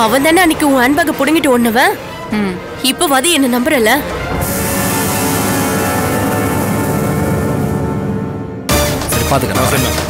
அவன் தானே அன்னைக்கு உன் ஹேண்ட்பேக்கை புடுங்கிட்டு ஒண்ணுவன். இப்ப வாதி என்ன நம்புறல? சரி பாத்துக்கிறேன்.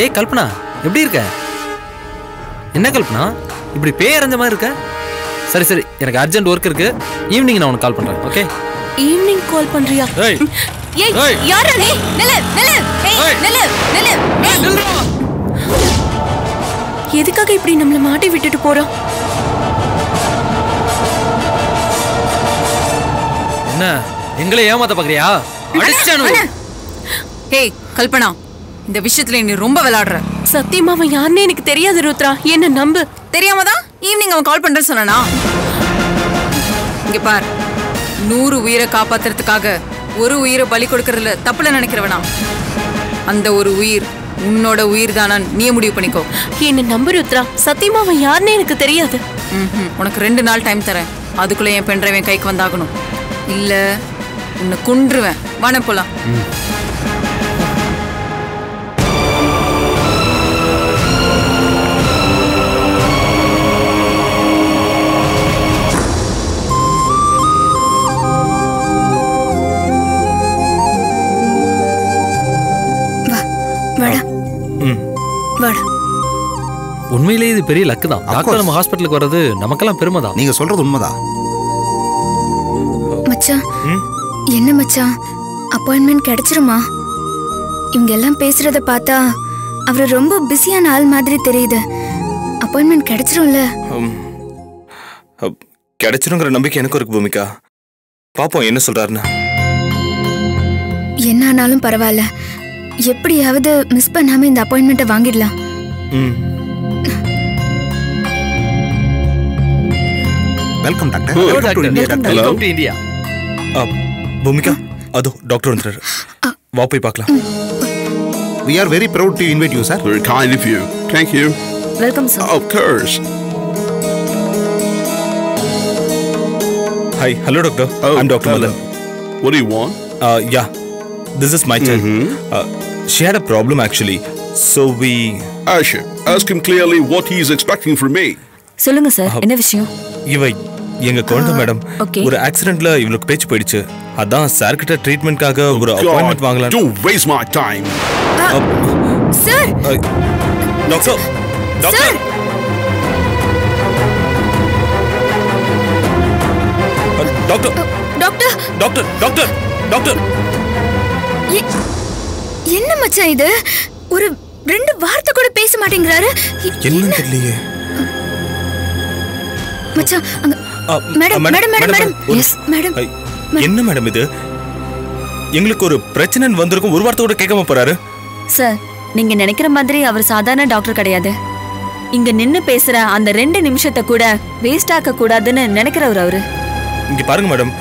ஏய் கல்பனா, எப்படி இருக்க? என்ன கல்பனா இப்படி பேரஞ்ச மாதிரி இருக்க? சரி சரி, எனக்கு அர்ஜென்ட் ஒர்க் இருக்கு. ஈவினிங் நான் உனக்கு கால் பண்றேன். ஓகே? ஈவினிங் கால் பண்றியா? ஏய் ஏய் யாரா நீ? நில்லு நில்லு. ஏய் நில்லு நில்லு. ஏய் நில்லுடா. எதுக்காக இப்படி நம்மள மாட்டி விட்டுட்டு போறோம்? என்ன எங்களை ஏமாத்த பாக்குறியா? அடிச்சானு. ஏய் கல்பனா, இந்த விஷயத்துல நீ ரொம்ப விளையாடுற. சத்தியமா அவன் யாருன்னு எனக்கு தெரியாது ருத்ரா, என்ன நம்பு. தெரியாம தான் ஈவினிங் அவன் கால் பண்றேன்னு சொன்னானா? இங்க பார், 100 உயிரை காப்பாத்துறதுக்காக ஒரு உயிரை பலி கொடுக்கறதுல தப்புல நினைக்கிறவனா? அந்த ஒரு உயிர் உன்னோட உயிர் தானா நீ முடிவு பண்ணிக்கோ. என்ன நம்பு ருத்ரா, சத்தியமா அவன் யாருன்னு எனக்கு தெரியாது. உனக்கு 2 நாள் டைம் தரேன். அதுக்குள்ள என் பெண்ட்ரைவன் கைக்கு வந்தாகணும். இல்ல உன்னை கொன்றுவேன். வான போலாம். உண்மையிலேயே இது பெரிய லக்கு தான். டாக்டர் நம்ம ஹாஸ்பிட்டலுக்கு வர்றது நமக்கெல்லாம் பெருமை தான். நீங்க சொல்றது உண்மைதான் மச்சான். என்ன மச்சான், அப்பாயின்மெண்ட் கிடைச்சிருமா? இவங்க எல்லாம் பேசுறத பார்த்தா அவர் ரொம்ப பிஸியான ஆள் மாதிரி தெரியுது. அப்பாயின்மெண்ட் கிடைச்சிரும்ல? கிடைச்சிருங்கிற நம்பிக்கை எனக்கு இருக்கு பூமிகா. பாப்போம் என்ன சொல்றாருன்னு. என்ன ஆனாலும் பரவாயில்ல, எப்படியாவது மிஸ் பண்ணாம இந்த அப்பாயின்மெண்ட்டை வாங்கிடலாம். Welcome doctor. Welcome to India. Bhoomika, அதோ டாக்டர் வந்துறாரு. வா போய் பார்க்கலாம். We are very proud to invite you, sir. Very kind of you. Thank you. Welcome, sir. Of course. Hi, hello doctor. I'm Dr. Madan. What do you want? Yeah, this is my child. She had a problem actually. So we... Asha, ask him clearly what he is expecting from me. சொல்லுங்க sir, என்ன விஷயம்? இவை எங்க குழந்தை madam. ஒரு ஆக்சிடென்ட்ல இவளுக்கு பேச்சு போயிடுச்சு. அதான் சார் கிட்ட ட்ரீட்மென்ட்காக ஒரு அப்பாயின்மெண்ட் வாங்கலாம். Don't waste my time. Sir. Doctor. Doctor. Doctor. Doctor. Doctor. Doctor. Doctor. என்ன மச்சான் இது? ஒரு 2 வார்த்தை கூட பேச மாட்டேங்கிறாரு. என்ன தெரியலையே. மச்சான் அங்க madam madam madam madam. Yes madam. என்ன மேடம் இது? எங்களுக்கு ஒரு பிரச்சனை வந்திருக்கும், ஒரு வார்த்தை கூட கேட்காம போறாரு. சார், நீங்க நினைக்கிற மாதிரி அவர் சாதாரண டாக்டர் கிடையாது. இங்க நின்னு பேசுற அந்த 2 நிமிஷத்தை கூட வேஸ்ட் ஆக்க கூடாதுன்னு நினைக்கிறவர் அவரு. இங்க பாருங்க மேடம்,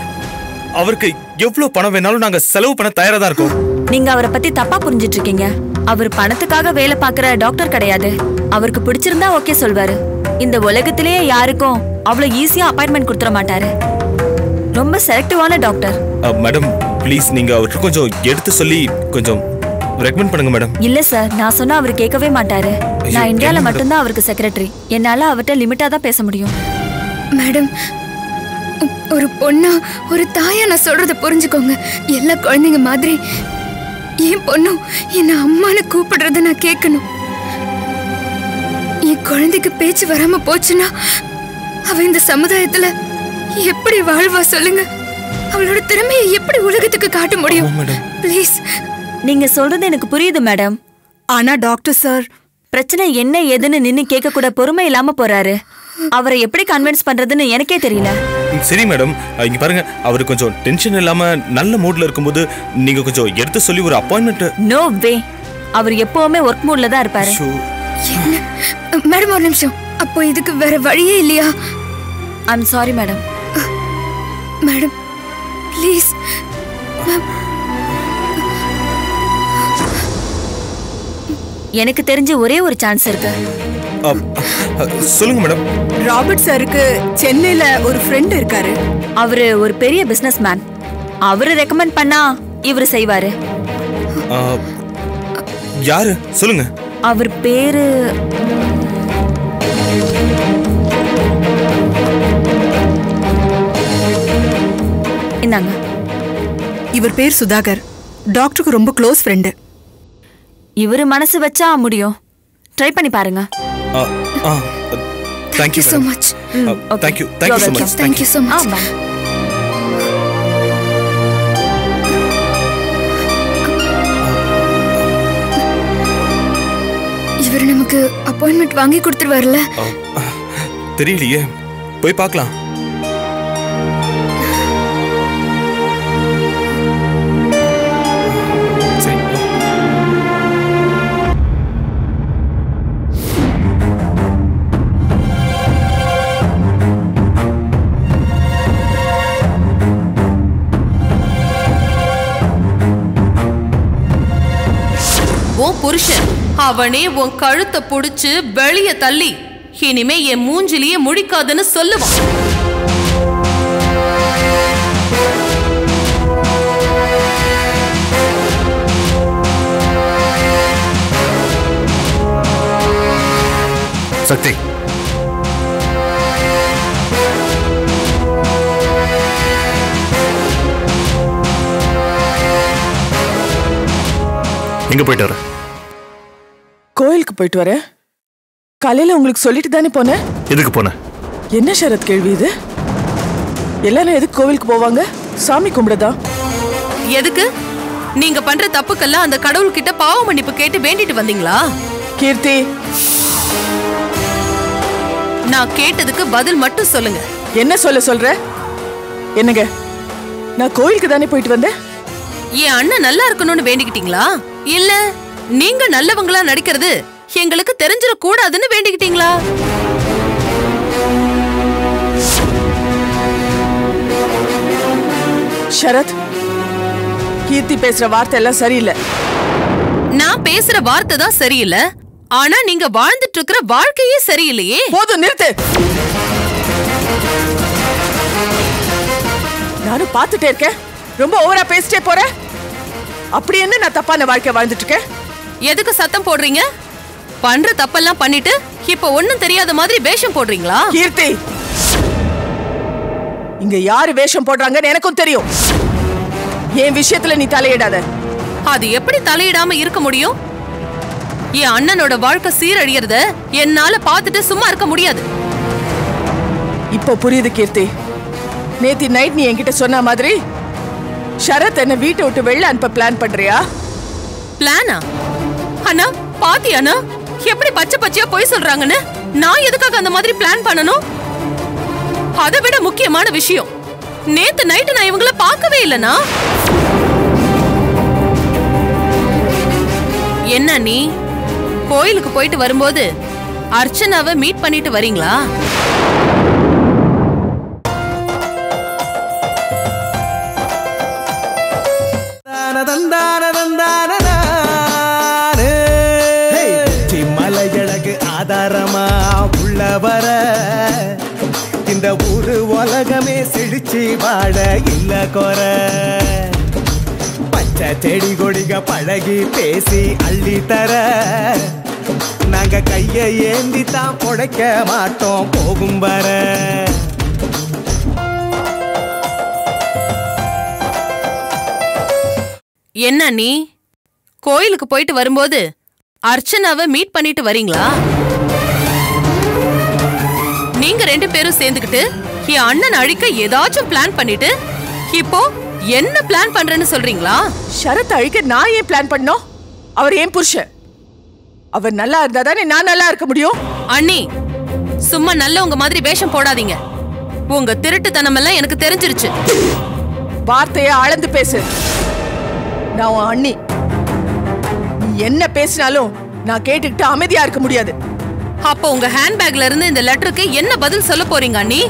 அவருக்கு எவ்வளவு பணம் வேணாலும் நாங்க செலவு பண்ண தயாரா தான் இருக்கோம். நீங்க அவரை பத்தி தப்பா புரிஞ்சிட்டு இருக்கீங்க. அவர் பணத்துக்காக வேலை பார்க்கிற டாக்டர் கிடையாது. அவருக்கு பிடிச்சிருந்தா ஓகே சொல்வாரு. இந்த உலகத்திலேயே யாருக்கும் அவ்வளவு ஈஸியா அப்பாயின்மெண்ட் கொடுத்துட மாட்டாரு. ரொம்ப செலக்டிவான டாக்டர். மேடம் ப்ளீஸ் நீங்க அவருக்கு கொஞ்சம் எடுத்து சொல்லி கொஞ்சம் ரெக்கமெண்ட் பண்ணுங்க மேடம். இல்ல சார், நான் சொன்னா அவர் கேட்கவே மாட்டாரு. நான் இந்தியால மட்டும்தான் அவருக்கு செக்ரட்டரி. என்னால அவர்கிட்ட லிமிட்டா தான் பேச முடியும். மேடம், ஒரு பொண்ணா ஒரு தாயா நான் சொல்றத புரிஞ்சுக்கோங்க. எல்லா குழந்தைங்க மாதிரி என் பொண்ணும் என்ன அம்மானு கூப்பிடுறத நான் கேட்கணும். என் குழந்தைக்கு பேச்சு வராம போச்சுன்னா அவ இந்த சமுதாயத்துல எப்படி வாழ்வா சொல்லுங்க? அவளோட திறமையை எப்படி உலகத்துக்கு காட்ட முடியும்? ப்ளீஸ். நீங்க சொல்றது எனக்கு புரியுது மேடம். ஆனா டாக்டர் சார், பிரச்சனை என்ன ஏதுன்னு நின்னு கேட்க கூட பொறுமை இல்லாம போறாரு. அவரை எப்படி கன்வின்ஸ் பண்றதுன்னு எனக்கே தெரியல. சரி மேடம், இங்க பாருங்க, அவரு கொஞ்சம் டென்ஷன் இல்லாம நல்ல மூட்ல இருக்கும்போது நீங்க கொஞ்சம் எடுத்து சொல்லி ஒரு அப்பாயின்மெண்ட். நோ வே, அவர் எப்பவுமே ஒர்க் மூட்ல தான் இருப்பாரு. மேடம் ஒரு நிமிஷம், அப்போ இதுக்கு வேற வழியே இல்லையா? I'm sorry madam. Madam please. எனக்கு தெரிஞ்ச ஒரே ஒரு சான்ஸ் இருக்கு. சொல்லுங்க மேடம். ராபர்ட் சாருக்கு சென்னையில ஒரு ஃப்ரெண்ட் இருக்காரு. அவரு ஒரு பெரிய பிசினஸ் மேன். அவரு ரெக்கமெண்ட் பண்ணா இவரு செய்வாரு. யாரு சொல்லுங்க. அவர் பேரு இந்தாங்க. இவர் பேர் சுதாகர். டாக்டருக்கு ரொம்ப க்ளோஸ் ஃப்ரெண்டு. இவரு மனசு வச்சா முடியும். ட்ரை பண்ணி பாருங்க. Thank you so much. Thank you so much. Thank you so much. இவர் நமக்கு அப்பாயின்மெண்ட் வாங்கி கொடுத்துருவார்ல? தெரியலையே, போய் பார்க்கலாம். புருஷன் அவனே உன் கழுத்தை புடிச்சு வெளிய தள்ளி இனிமே என் மூஞ்சிலேயே முடிக்காதுன்னு சொல்லுவான். சக்தி, எங்க போயிட்டு வர? கோயிலுக்கு போயிட்டு வர. காலையில உங்களுக்கு சொல்லிட்டு தானே போனேன். எதுக்கு போன? என்ன ஷரத் கேள்வி இது? எல்லாரும் எதுக்கு கோவிலுக்கு போவாங்க? சாமி கும்பிடதா? எதுக்கு? நீங்க பண்ற தப்புக்கெல்லாம் அந்த கடவுள் கிட்ட பாவ மன்னிப்பு கேட்டு வேண்டிட்டு வந்தீங்களா? கீர்த்தி, நான் கேட்டதுக்கு பதில் மட்டும் சொல்லுங்க. என்ன சொல்ற? என்னங்க, நான் கோயிலுக்கு தானே போயிட்டு வந்தேன். என் அண்ணன் நல்லா இருக்கணும்னு வேண்டிக்கிட்டீங்களா? இல்ல நீங்க நல்லவங்களா நடிக்கிறது எங்களுக்கு தெரிஞ்சிட கூடாதுன்னு வேண்டிக்கிட்டீங்களா? ஷரத், கீர்த்தி பேசுற வார்த்தை எல்லாம் சரியில்லை. நான் பேசுற வார்த்தை தான் சரியில்லை, ஆனா நீங்க வாழ்ந்துட்டு இருக்கிற வாழ்க்கையே சரியில்லையே. போதும், நிறுத்து. நானும் பார்த்துட்டே இருக்கேன், ரொம்ப ஓவரா பேசிட்டே போற. அப்படி என்ன நான் தப்பான வாழ்க்கை வாழ்ந்துட்டு இருக்கேன்? எதுக்கு சத்தம் போடுறீங்க? பண்ற தப்பெல்லாம் பண்ணிட்டு இப்ப ஒண்ணும் தெரியாத மாதிரி வேஷம் போடுறீங்களா? கீர்த்தி, இங்க யாரு வேஷம் போடுறாங்கன்னு எனக்கும் தெரியும். என் விஷயத்துல நீ தலையிடாத. அது எப்படி தலையிடாம இருக்க முடியும்? என் அண்ணனோட வாழ்க்கை சீரழியறத என்னால பார்த்துட்டு சும்மா இருக்க முடியாது. இப்போ புரியுது கீர்த்தி. நேத்தி நைட் நீ என்கிட்ட சொன்ன மாதிரி ஷரத் என்ன வீட்டை விட்டு வெளில அனுப்ப பிளான் பண்றியா? பிளானா? அண்ணா பாத்தி அண்ணா, எப்படி பச்சை பச்சையா போய் சொல்றாங்கன்னு. நான் எதுக்காக அந்த மாதிரி பிளான் பண்ணணும்? அதை விட முக்கியமான விஷயம், நேத்து நைட்டு நான் இவங்கள பார்க்கவே இல்லைனா. என்ன நீ கோயிலுக்கு போயிட்டு வரும்போது அர்ச்சனாவை மீட் பண்ணிட்டு வரீங்களா? சிரிச்சு வாழ இல்ல குறை. பச்சை செடி கொடிக பழகி பேசி அள்ளி தர. நாங்க கைய ஏந்தி தான் பொழைக்க மாட்டோம் போகும் வர. என்ன நீ கோயிலுக்கு போயிட்டு வரும்போது அர்ச்சனாவை மீட் பண்ணிட்டு வரீங்களா? நீங்க 2 பேரும் சேர்ந்துக்கிட்டு என் அண்ணன் அழிக்க ஏதாச்சும் பிளான் பண்ணிட்டு இப்போ என்ன பிளான் பண்றேன்னு சொல்றீங்களா? சரத் அழிக்க நான் ஏன் பிளான் பண்ணோம்? அவர் ஏன் புருஷன். அவர் நல்லா இருந்தா தானே நான் நல்லா இருக்க முடியும். அண்ணி, சும்மா நல்லவங்க மாதிரி வேஷம் போடாதீங்க. உங்க திருட்டுத்தனம் எல்லாம் எனக்கு தெரிஞ்சிருச்சு. வார்த்தையை அளந்து பேசு. நான் உன் அண்ணி. நீ என்ன பேசினாலும் நான் கேட்டுக்கிட்டு அமைதியா இருக்க முடியாது. அப்போ உங்க ஹேண்ட்பேக்ல இருந்து இந்த லெட்டருக்கு என்ன பதில் சொல்ல போறீங்க அண்ணி?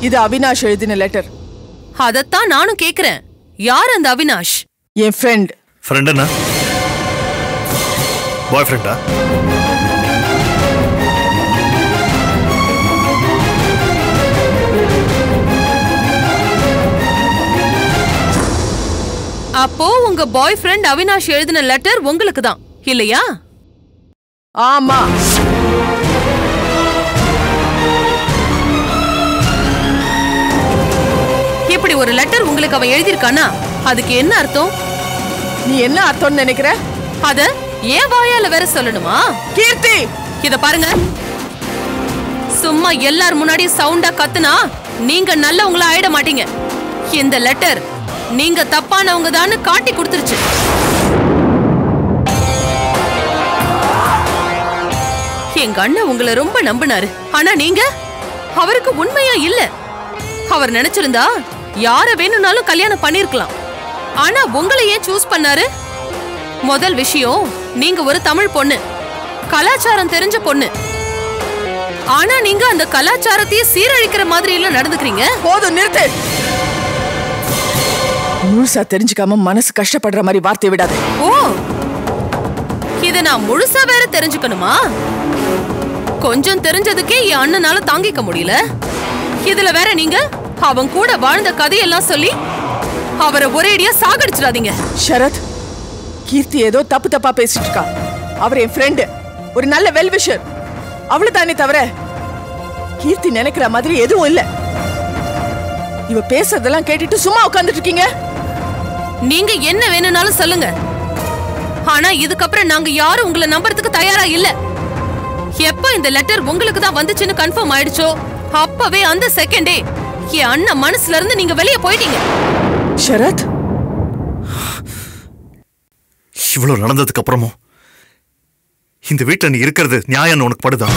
இது அவினாஷ் எழுதின லெட்டர். அதத்தான் நானும் கேக்குறேன். யார் அந்த அவினாஷ்? என் ஃப்ரெண்ட். ஃப்ரெண்டனா? பாய் ஃப்ரெண்டா? அப்போ உங்க பாய் ஃப்ரெண்ட் அவினாஷ் எழுதின லெட்டர் உங்களுக்கு தான் இல்லையா? ஆமா. இப்படி ஒரு லெட்டர் உங்களுக்கு அவன் எழுதியிருக்கானா அதுக்கு என்ன அர்த்தம்? நீ என்ன அர்த்தம்னு நினைக்கிற? அத ஏன் வாயால வேற சொல்லணுமா? கீர்த்தி, இத பாருங்க. சும்மா எல்லார் முன்னாடி சவுண்டா கத்துனா நீங்க நல்லவங்களா ஆயிட மாட்டீங்க. இந்த லெட்டர் நீங்க தப்பானவங்க தான் காட்டி கொடுத்துருச்சு. எங்க அண்ணன் உங்களை ரொம்ப நம்பினாரு. ஆனா நீங்க அவருக்கு உண்மையா இல்ல. அவர் நினைச்சிருந்தா யார வேணும்னாலும் கல்யாணம் பண்ணிருக்கலாம். ஆனா உங்களை ஏன் சூஸ் பண்ணாரு? முதல் விஷயம், நீங்க ஒரு தமிழ் பொண்ணு, கலாச்சாரம் தெரிஞ்ச பொண்ணு. ஆனா நீங்க அந்த கலாச்சாரத்தையே சீரழிக்கிற மாதிரி எல்லாம் நடந்துக்கிறீங்க. போதும், நிறுத்து. முழுசா தெரிஞ்சுக்காம மனசு கஷ்டப்படுற மாதிரி வார்த்தை விடாது. ஓ, இத நான் முழுசா வேற தெரிஞ்சுக்கணுமா? கொஞ்சம் தெரிஞ்சதுக்கே என் அண்ணனால தாங்கிக்க முடியல. இதுல வேற நீங்க அவன் கூட வாழ்ந்த கதையெல்லாம் சொல்லி அவரை ஒரேடியா சாகடிச்சிடாதீங்க. சரத், கீர்த்தி ஏதோ தப்பு தப்பா பேசிட்டு இருக்கா. அவர் என் ஃப்ரெண்டு, ஒரு நல்ல வெல்விஷர். அவ்வளவுதானே தவிர கீர்த்தி நினைக்கிற மாதிரி எதுவும் இல்ல. இவ பேசுறதெல்லாம் கேட்டுட்டு சும்மா உட்கார்ந்துட்டு இருக்கீங்க. நீங்க என்ன வேணும்னாலும் சொல்லுங்க. ஆனா இதுக்கப்புறம் நாங்க யாரும் உங்களை நம்புறதுக்கு தயாரா இல்ல. எப்ப இந்த லெட்டர் உங்களுக்கு தான் வந்துச்சுன்னு கன்ஃபார்ம் ஆயிடுச்சோ அப்பவே அந்த செகண்டே என் அண்ணன் மனசுல இருந்து நீங்க வெளியே போயிட்டீங்க. சரத், இவ்வளவு நடந்ததுக்கு அப்புறமும் இந்த வீட்டுல நீ இருக்கிறது நியாயம் உனக்கு படுதா?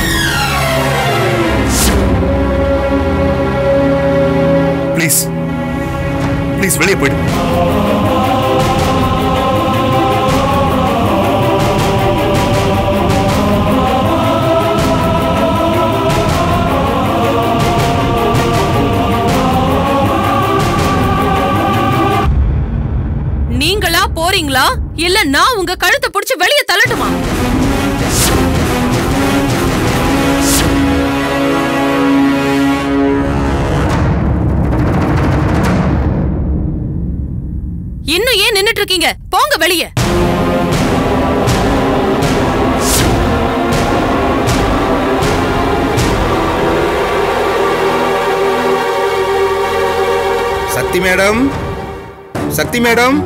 ப்ளீஸ் ப்ளீஸ் வெளியே போயிடு. நீங்களா போறீங்களா இல்ல நான் உங்க கழுத்தை பிடிச்சு வெளியே தள்ளட்டுமா? இன்னும் ஏன் நின்னுட்டு இருக்கீங்க? போங்க வெளியே. சக்தி மேடம், சக்தி மேடம்.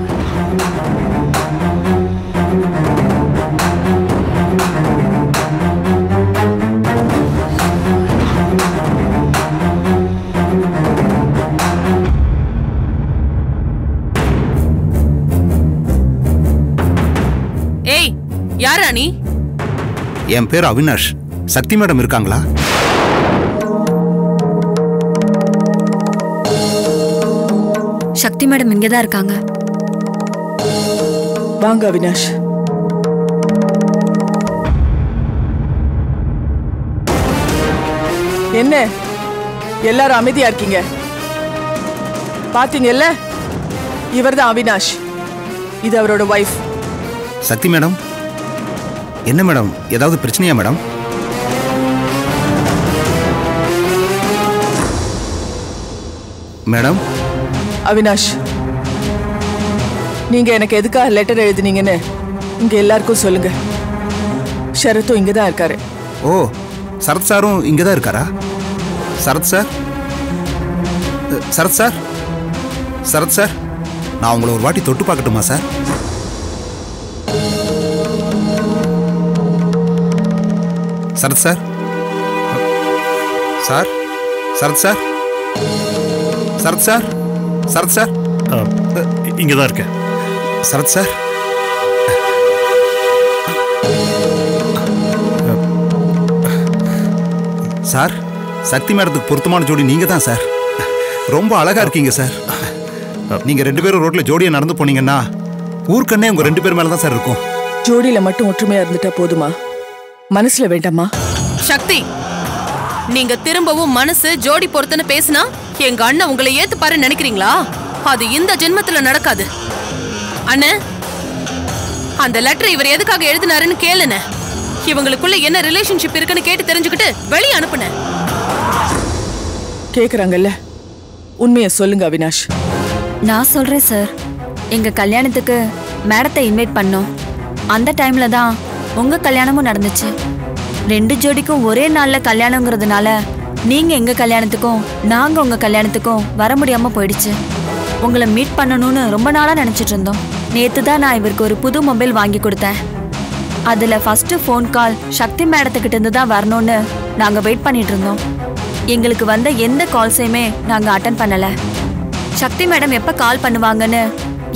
ஏய், யாரா நீ? என் பேர் அவினாஷ். சக்தி மேடம் இருக்காங்களா? சக்தி மேடம் இங்கதான் இருக்காங்க. வாங்க அவினாஷ். என்ன எல்லாரும் அமைதியா இருக்கீங்க? பாத்தீங்கல்ல, இவர்தான் அவினாஷ். இது அவரோட வைஃப். சக்தி மேடம், என்ன மேடம், ஏதாவது பிரச்சனையா மேடம்? மேடம். அவினாஷ், நீங்க எனக்கு எதுக்காக லெட்டர் எழுதினீங்கன்னு இங்க எல்லாருக்கும் சொல்லுங்க. ஷரத்தும் இங்கதான் இருக்காரு. ஓ, சரத் சாரும் இங்கதான் இருக்காரா? Sarath sir, Sarath sir, Sarath sir, நான் உங்களை ஒரு வாட்டி தொட்டு பார்க்கட்டுமா sir? Sarath sir, sir, Sarath sir, Sarath sir, Sarath sir, இங்கதான் இருக்கேன். சரத் சார், சார், சக்தி மேடத்துக்கு பொருத்தமான ஜோடி நீங்க தான் சார். ரொம்ப அழகா இருக்கீங்க சார். நீங்க 2 பேரும் ரோட்ல ஜோடியா நடந்து போனீங்கன்னா ஊர்க்கண்ணே உங்க 2 பேர் மேலதான் சார் இருக்கும். ஜோடியில மட்டும் ஒற்றுமையா இருந்துட்டா போதுமா? மனசுல வேண்டாமா? சக்தி, நீங்க திரும்பவும் மனசு ஜோடி பொறுத்துன்னு பேசினா எங்க அண்ணன் உங்களை ஏத்துப்பாரு நினைக்கிறீங்களா? அது இந்த ஜென்மத்துல நடக்காது. அண்ணே, அந்த லெட்டர் இவர் எதுக்காக எழுதினாருன்னு கேளுன. இவங்களுக்குள்ள என்ன ரிலேஷன்ஷிப் இருக்குன்னு கேட்டு தெரிஞ்சுக்கிட்டு வெளியே அனுப்புன. கேக்குறாங்கல்ல, உண்மையை சொல்லுங்க அவினாஷ். நான் சொல்றேன் சார். எங்க கல்யாணத்துக்கு மேடத்தை இன்வைட் பண்ணோம். அந்த டைம்ல தான் உங்க கல்யாணமும் நடந்துச்சு. 2 ஜோடிக்கும் ஒரே நாள்ல கல்யாணங்கிறதுனால நீங்க எங்க கல்யாணத்துக்கும் நாங்க உங்க கல்யாணத்துக்கும் வர முடியாம போயிடுச்சு. உங்களை மீட் பண்ணணும்னு ரொம்ப நாளா நினைச்சிட்டு இருந்தோம். நேத்து தான் நான் இவருக்கு ஒரு புது மொபைல் வாங்கி கொடுத்தேன். அதுல ஃபர்ஸ்ட் ஃபோன் கால் சக்தி மேடத்துக்கிட்ட இருந்து தான் வரணும்னு நாங்க வெயிட் பண்ணிட்டு இருந்தோம். எங்களுக்கு வந்த எந்த கால்ஸையுமே நாங்க அட்டன் பண்ணல. சக்தி மேடம் எப்ப கால் பண்ணுவாங்கன்னு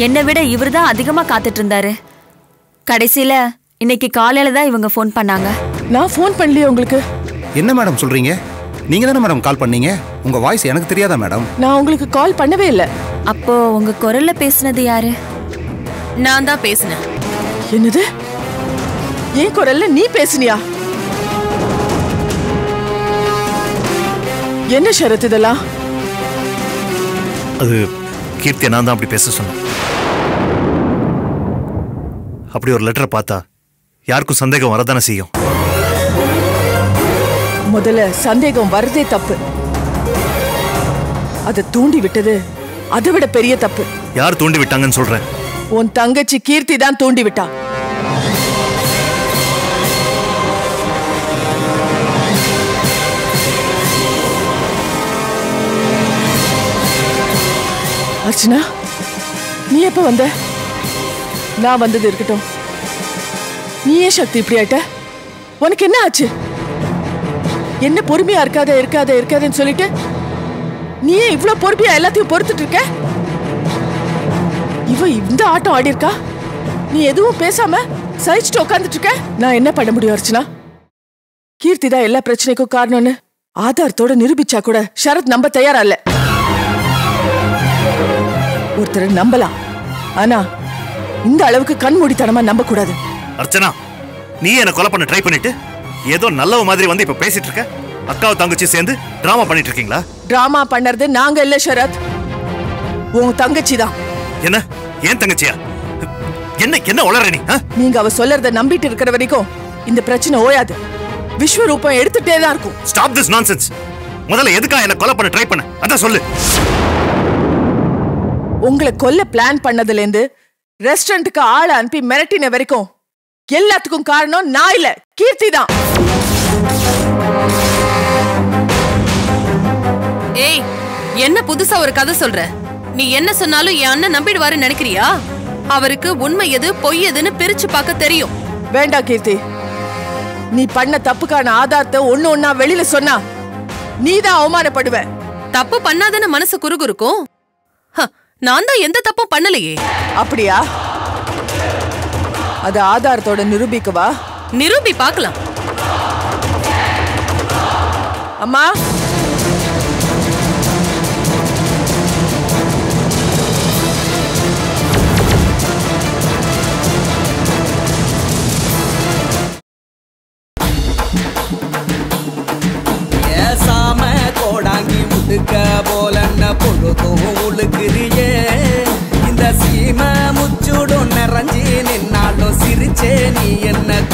என்னை விட இவர் தான் அதிகமா காத்துட்டு இருந்தாரு. கடைசியில இன்னைக்கு காலையில தான் இவங்க ஃபோன் பண்ணாங்க. நான் ஃபோன் பண்ணலையே உங்களுக்கு. என்ன மேடம் சொல்றீங்க? நீங்க தானே மேடம் கால் பண்ணீங்க. உங்க வாய்ஸ் எனக்கு தெரியாதா மேடம்? நான் உங்களுக்கு கால் பண்ணவே இல்லை. அப்போ உங்க குரல்ல பேசினது யாரு? நான் தான் பேசினேன். என்னது? என் குரல்ல நீ பேசினியா? என்ன ஷரத் இதெல்லாம்? அது கீர்த்தியை நான் தான் அப்படி பேச சொன்னேன். அப்படி ஒரு லெட்டரை பார்த்தா யாருக்கும் சந்தேகம் வரதானே செய்யும். முதல்ல சந்தேகம் வரதே தப்பு. அதை தூண்டி விட்டது அதை விட பெரிய தப்பு. யார் தூண்டி விட்டாங்கன்னு சொல்றேன்? உன் தங்கச்சி கீர்த்தி தான் தூண்டி விட்டா. அர்ச்சனா, நீ எப்ப வந்த? நான் வந்தது இருக்கட்டும், நீ ஏன் சக்தி இப்படி ஆயிட்ட? உனக்கு என்ன ஆச்சு? என்ன பொறுமையா இருக்காதுன்னு சொல்லிட்டு நீ ஏன் இவ்வளவு பொறுமையா எல்லாத்தையும் பொறுத்துட்டு இருக்க? இவ இந்த ஆட்டம் ஆடி இருக்கா, நீ எதுவும் பேசாம சகிச்சுட்டு உட்காந்துட்டு இருக்க. நான் என்ன பண்ண முடியும் அர்ச்சனா? கீர்த்தி தான் எல்லா பிரச்சனைக்கும் காரணம்னு ஆதாரத்தோட நிரூபிச்சா கூட ஷரத் நம்ப தயாரா இல்ல. ஒருத்தரை நம்பலாம், ஆனா இந்த அளவுக்கு கண்மூடித்தனமா நம்ப கூடாது. அர்ச்சனா, நீ என்ன கொலை பண்ண ட்ரை பண்ணிட்டு ஏதோ நல்லவ மாதிரி வந்து இப்ப பேசிட்டு இருக்க. அக்காவை தங்கச்சி சேர்ந்து டிராமா பண்ணிட்டு இருக்கீங்களா? டிராமா பண்ணறது நாங்க இல்ல ஷரத், உன் தங்கச்சி தான். என்ன? ஏன் தங்கச்சியா? என்ன என்ன உளற நீ? நீங்க அவ சொல்லறத நம்பிட்டு இருக்கிற வரைக்கும் இந்த பிரச்சனை ஓயாது. விஸ்வரூபம் எடுத்துட்டே தான் இருக்கும். Stop this nonsense. முதல்ல எதுக்காக என்ன கொலை பண்ண ட்ரை பண்ண அத சொல்லு. உங்களை கொல்ல பிளான் பண்ணதுல இருந்து ரெஸ்டாரண்ட்டுக்கு ஆளை அனுப்பி மிரட்டின வரைக்கும் எல்லாத்துக்கும் காரணம் நான் இல்ல, கீர்த்தி தான். ஏய், என்ன புதுசா ஒரு கதை சொல்ற? நீ என்ன சொன்னாலும் என் அண்ணன் நம்பிடுவாருன்னு நினைக்கிறியா? அவருக்கு உண்மை எது பொய் எதுன்னு பிரிச்சு பார்க்க தெரியும். வேண்டாம் கீர்த்தி, நீ பண்ண தப்புக்கான ஆதாரத்தை ஒண்ணு ஒண்ணா வெளியில சொன்னா நீதான் அவமானப்படுவ. தப்பு பண்ணாதான மனசு குறுகுறுக்கும். நான் தான் எந்த தப்பும் பண்ணலையே. அப்படியா? அது ஆதாரத்தோட நிரூபிக்கவா? நிரூபி பார்க்கலாம். அம்மா, என்ன